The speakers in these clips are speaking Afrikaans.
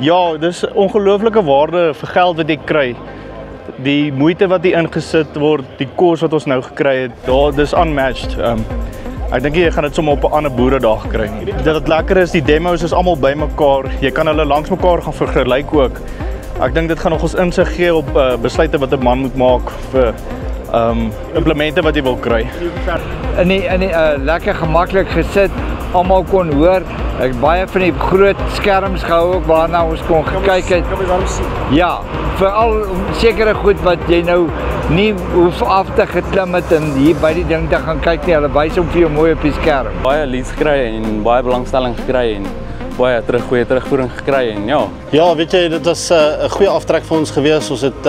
Ja, dis ongelooflike waarde vir geld wat jy kry. Die moeite wat hier ingesit word, die kos wat ons nou gekry het, dis unmatched. Ek dink jy gaan dit sommer op 'n ander boeredag kry. Dit wat lekker is, die demos is almal bymekaar. Jy kan hulle langs mekaar gaan vergelyk ook. Ek dink dit gaan nog ons insig gee op besluite wat 'n man moet maak vir implemente wat jy wil kry. In die lekker gemaklik gesit, almal kon hoor. Ek baie van die groot skerms gehou ook waarna ons kon gekyk het. Ja, veral sekere goed wat jy nou nie hoef af te geklim het en hier by die ding te gaan kyk nie. Hulle wys hom vir jou mooi op die skerm. Baie leads gekry en baie belangstelling gekry en baie goeie terugvoering gekry en ja. Ja, weet jy, dit was 'n goeie aftrek vir ons gewees. Ons het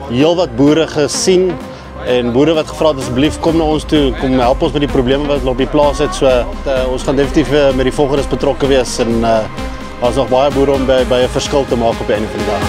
heelwat boere gesien en boere wat gevra het asseblief kom na ons toe, kom help ons met die probleme wat op die plaas het. So ons gaan definitief met die volgendes betrokke wees en daar's nog baie boere om by 'n verskil te maak op die einde van die dag.